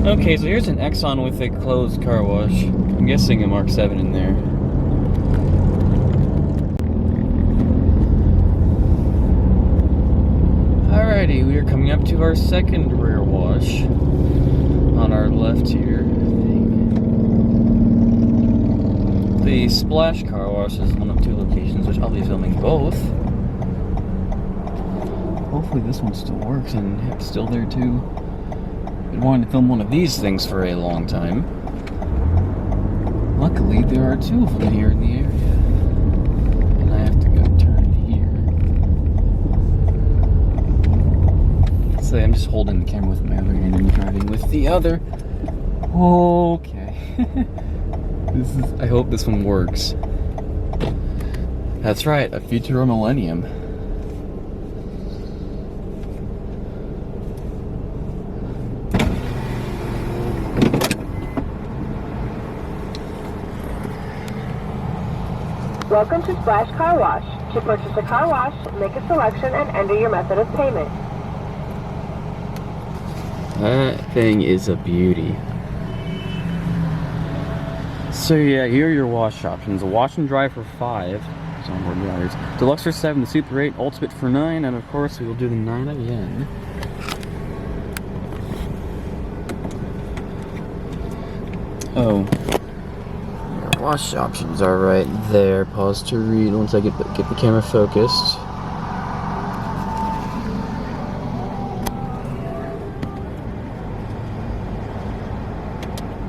Okay, so here's an Exxon with a closed car wash. I'm guessing a Mark 7 in there. Alrighty, we are coming up to our second rear wash on our left here. The Splash car wash is one of two locations, which I'll be filming both. Hopefully this one still works and it's still there too. Been wanting to film one of these things for a long time. Luckily, there are two of them here in the area. And I have to go turn here. So I'm just holding the camera with my other hand and driving with the other. Okay. I hope this one works. That's right, a Futura Millennium. Welcome to Splash Car Wash. To purchase a car wash, make a selection and enter your method of payment. That thing is a beauty. So yeah, here are your wash options. A wash and dry for $5. Deluxe for $7, the Super 8, Ultimate for $9, and of course we will do the 9 again. Oh. Your wash options are right there. Pause to read once I get the camera focused.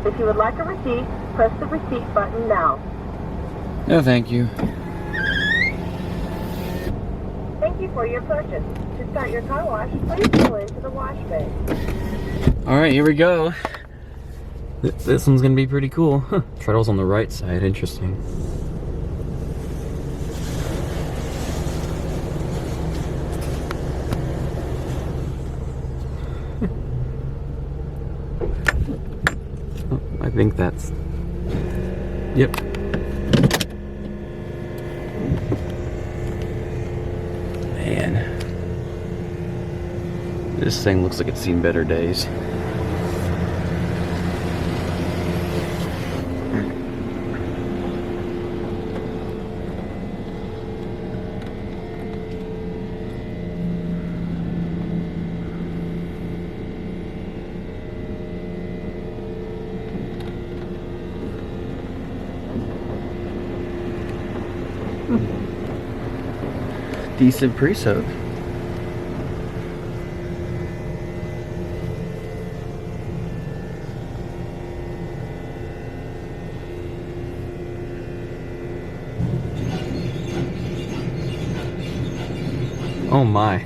If you would like a receipt, press the receipt button now. No, thank you. Thank you for your purchase. To start your car wash, please pull into the wash bay. Alright, here we go. This one's gonna be pretty cool. Huh. Treadle's on the right side, interesting. Oh, I think that's... Yep. Man. This thing looks like it's seen better days. Decent pre-soak. Oh my.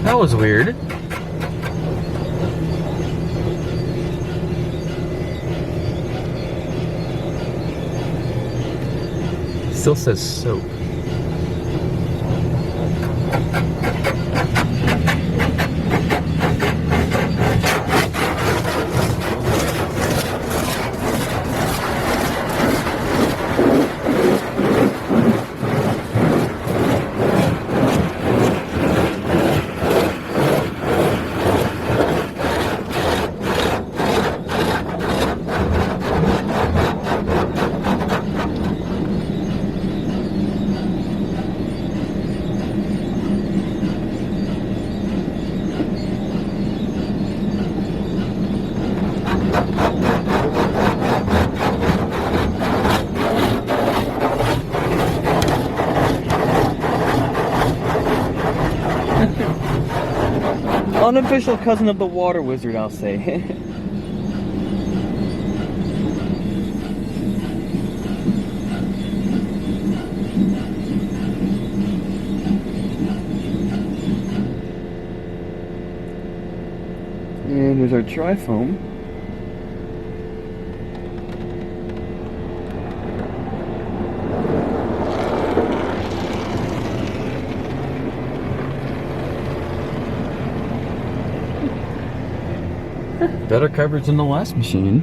That was weird. Still says soap. Unofficial cousin of the water wizard, I'll say. And there's our tri-foam. better coverage than the last machine.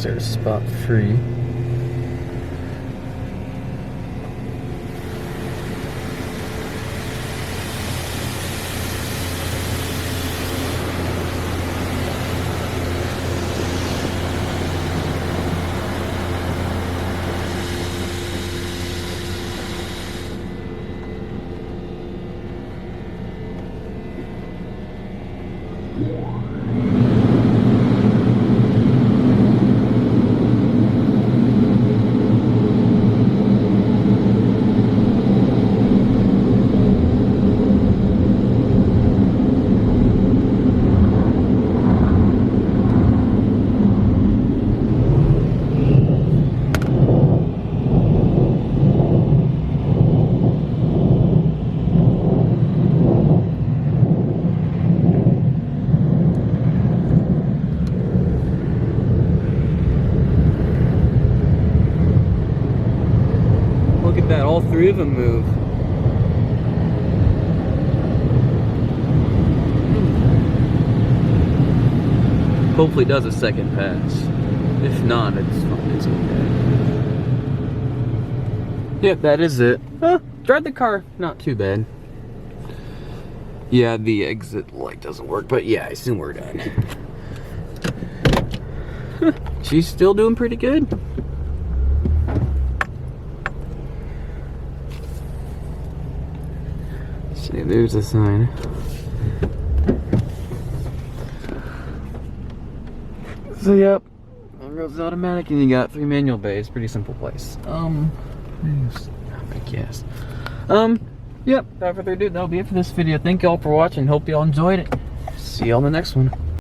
There's spot 3. Look at that, all 3 of them move. Hopefully it does a second pass. If not, it's okay. Yep, that is it. Drive the car, not too bad. Yeah, the exit light doesn't work, but yeah, I assume we're done. She's still doing pretty good. See, there's a sign. So yep, all goes automatic, and you got 3 manual bays. Pretty simple place. I guess. Yep. Without further ado, that'll be it for this video. Thank you all for watching. Hope you all enjoyed it. See you on the next one.